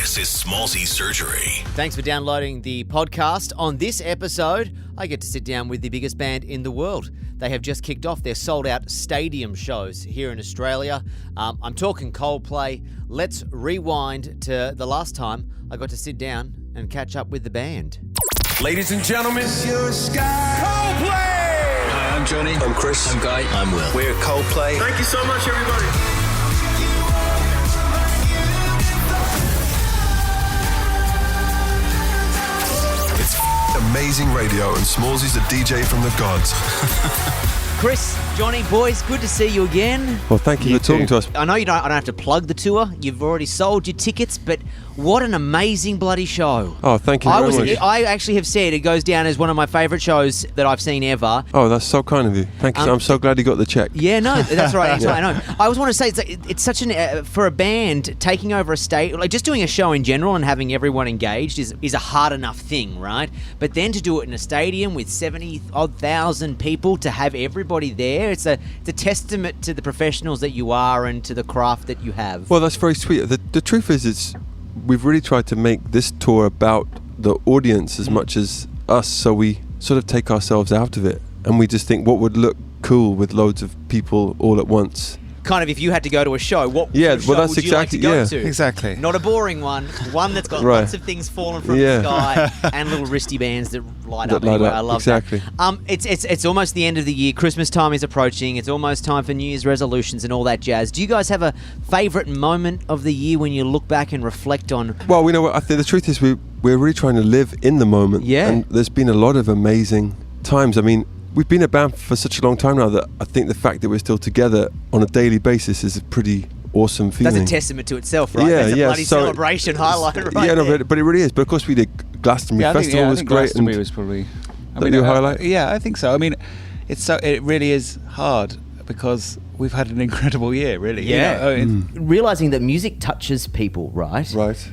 This is Smallzy Surgery. Thanks for downloading the podcast. On this episode, I get to sit down with the biggest band in the world. They have just kicked off their sold-out stadium shows here in Australia. I'm talking Coldplay. Let's rewind to the last time I got to sit down and catch up with the band. Ladies and gentlemen, Coldplay! Hi, I'm Johnny. I'm Chris. I'm Guy. I'm Will. We're Coldplay. Thank you so much, everybody. It's amazing radio, and Smallzy's a DJ from the gods. Chris, Johnny, boys, good to see you again. Well, thank you for talking to us. I know I don't have to plug the tour. You've already sold your tickets, but what an amazing bloody show. Oh, thank you very much. I actually have said it goes down as one of my favourite shows that I've seen ever. Oh, that's so kind of you. Thank you. I'm so glad you got the check. Yeah, no, that's right. That's right. I know. I always want to say it's such an for a band taking over a state, like just doing a show in general and having everyone engaged is a hard enough thing, right? But then to do it in a stadium with 70,000 people, to have everybody there, it's a testament to the professionals that you are and to the craft that you have. Well, that's very sweet. The truth is, we've really tried to make this tour about the audience as much as us, so we sort of take ourselves out of it, and we just think what would look cool with loads of people all at once. Kind of, if you had to go to a show, what Yeah, sort of well, show that's would you like to go exactly- to? Exactly. Not a boring one that's got Right. lots of things falling from Yeah. the sky and little wristy bands that light up. That light Anyway, up, I love exactly. that. It's almost the end of the year. Christmas time is approaching. It's almost time for New Year's resolutions and all that jazz. Do you guys have a favourite moment of the year when you look back and reflect on? Well, we know what I think. The truth is, we're really trying to live in the moment. Yeah. And there's been a lot of amazing times. I mean, we've been a band for such a long time now that I think the fact that we're still together on a daily basis is a pretty awesome feeling. That's a testament to itself, right? Yeah, That's a yeah, bloody so- celebration highlight right Yeah, no, there. but it really is. But of course, we did Glastonbury Festival was I think great. Glastonbury and was probably your highlight? Yeah, I think so. I mean, it really is hard because we've had an incredible year, really. Yeah. Realizing that music touches people, right? Right.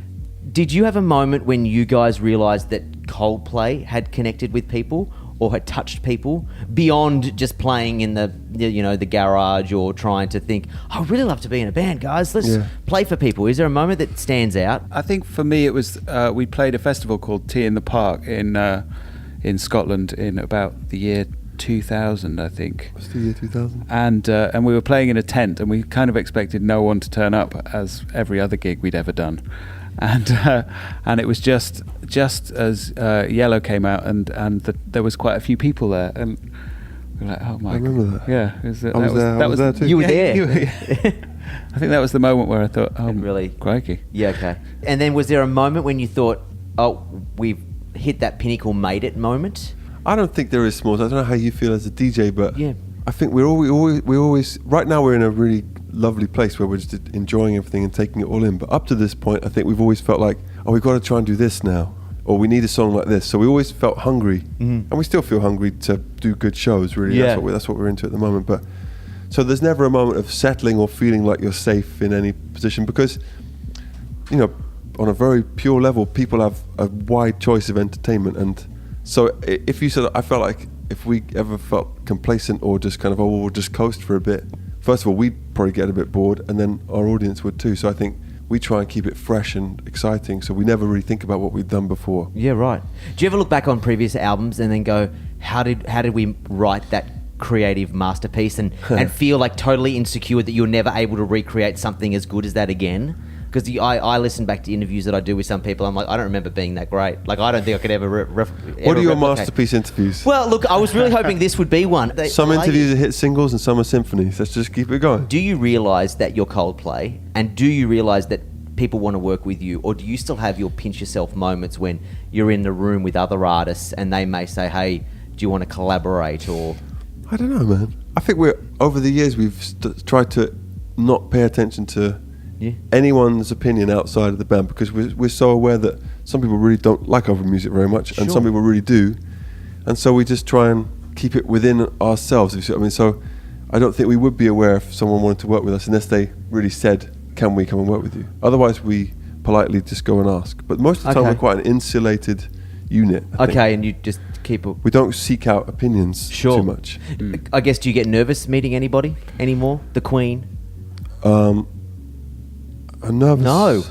Did you have a moment when you guys realized that Coldplay had connected with people or had touched people beyond just playing in the garage or trying to think, I really love to be in a band, guys. Let's play for people. Is there a moment that stands out? I think for me it was we played a festival called Tea in the Park in Scotland in about the year 2000, I think. What's the year 2000? And we were playing in a tent, and we kind of expected no one to turn up, as every other gig we'd ever done. And it was just as Yellow came out, and there was quite a few people there, and we were like, oh my! I remember that. Yeah, I was there too. You were there. I think that was the moment where I thought, oh, really? crikey. Yeah, okay. And then was there a moment when you thought, oh, we've hit that pinnacle, made it moment? I don't think there is, Smalls. I don't know how you feel as a DJ, but Yeah. I think we always right now we're in a really lovely place where we're just enjoying everything and taking it all in. But up to this point, I think we've always felt like, oh, we've got to try and do this now, or we need a song like this. So we always felt hungry, and we still feel hungry to do good shows. Really, Yeah. that's what we're into at the moment. But so there's never a moment of settling or feeling like you're safe in any position, because on a very pure level, people have a wide choice of entertainment, and so if you said, I felt like if we ever felt complacent or just kind of, we'll just coast for a bit, first of all, we'd probably get a bit bored, and then our audience would too. So I think we try and keep it fresh and exciting, so we never really think about what we've done before. Yeah, right. Do you ever look back on previous albums and then go, how did we write that creative masterpiece and feel like totally insecure that you're never able to recreate something as good as that again? Because I listen back to interviews that I do with some people. I'm like, I don't remember being that great. Like, I don't think I could ever. What are your masterpiece interviews? Well, look, I was really hoping this would be one. Some interviews are hit singles and some are symphonies. Let's just keep it going. Do you realise that you're Coldplay, and do you realise that people want to work with you, or do you still have your pinch yourself moments when you're in the room with other artists and they may say, hey, do you want to collaborate? Or I don't know, man. I think over the years we've tried to not pay attention to anyone's opinion outside of the band, because we're so aware that some people really don't like our music very much, and some people really do, and so we just try and keep it within ourselves, if you see what I mean. So I don't think we would be aware if someone wanted to work with us unless they really said, can we come and work with you? Otherwise we politely just go and ask, but most of the time we're quite an insulated unit, I think. and you just keep it. We don't seek out opinions too much. I guess, do you get nervous meeting anybody anymore? The Queen? I'm nervous. No.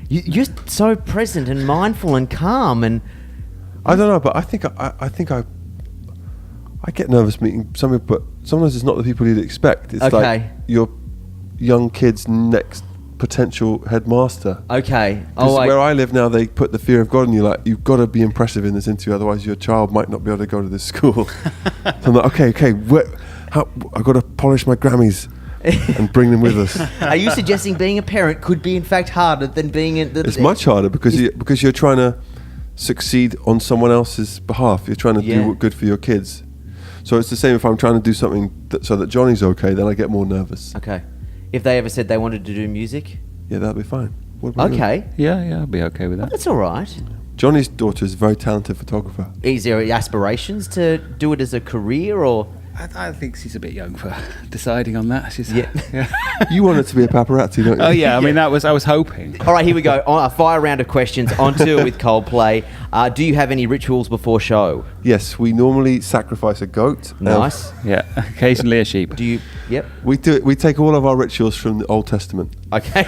You're so present and mindful and calm, and I don't know, but I think I get nervous meeting some people, but sometimes it's not the people you'd expect. It's Okay. like your young kid's next potential headmaster. okay. Because where I live now, they put the fear of God in you. Like, you've got to be impressive in this interview, otherwise your child might not be able to go to this school. So I'm like, okay, I've got to polish my Grammys and bring them with us. Are you suggesting being a parent could be in fact harder than being in the? It's much harder because you're trying to succeed on someone else's behalf. You're trying to do what's good for your kids. So it's the same if I'm trying to do something so that Johnny's okay, then I get more nervous. Okay. If they ever said they wanted to do music, Yeah, that'd be fine. What about you? okay, Yeah, I'll be okay with that. that's all right. Johnny's daughter is a very talented photographer. Is there aspirations to do it as a career, or I think she's a bit young for deciding on that. She's, Yeah. You wanted to be a paparazzi, don't you? Oh yeah, I mean I was hoping. All right, here we go. On a fire round of questions on tour with Coldplay. Do you have any rituals before show? Yes, we normally sacrifice a goat. Nice. Yeah, occasionally a sheep. Do you? Yep. We do it. We take all of our rituals from the Old Testament. Okay.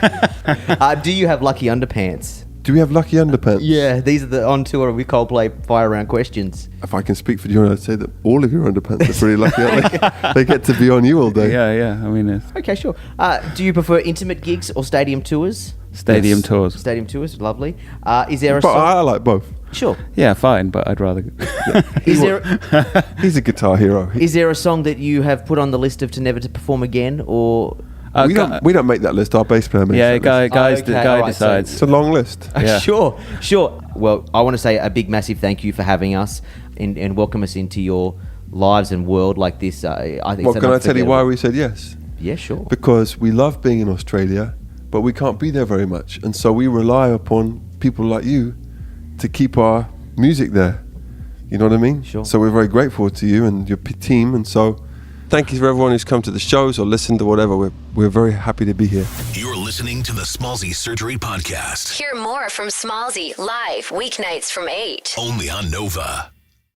Do you have lucky underpants? Do we have lucky underpants? Yeah, these are the on tour with Coldplay fire round questions. If I can speak for Johnny, I'd say that all of your underpants are pretty lucky, aren't they? They get to be on you all day. Yeah. I mean, Okay, sure. Do you prefer intimate gigs or stadium tours? stadium Yes. tours. Stadium tours, lovely. Is there a But I song? like both. Sure. Yeah, fine, but I'd rather. Is there He's a guitar hero. is there a song that you have put on the list of to never to perform again, or we don't make that list. Our bass player makes Yeah, that list. Okay, the all guy right, decides. It's a long list. Yeah. Sure. Well, I want to say a big, massive thank you for having us and welcome us into your lives and world like this. I think. Well, it's can I tell you why unforgettable. we said yes? Yeah, sure. Because we love being in Australia, but we can't be there very much. And so we rely upon people like you to keep our music there. You know what I mean? Sure. So we're very grateful to you and your team. And so thank you for everyone who's come to the shows or listened or whatever. We're very happy to be here. You're listening to the Smallzy Surgery Podcast. Hear more from Smallzy live weeknights from 8. Only on Nova.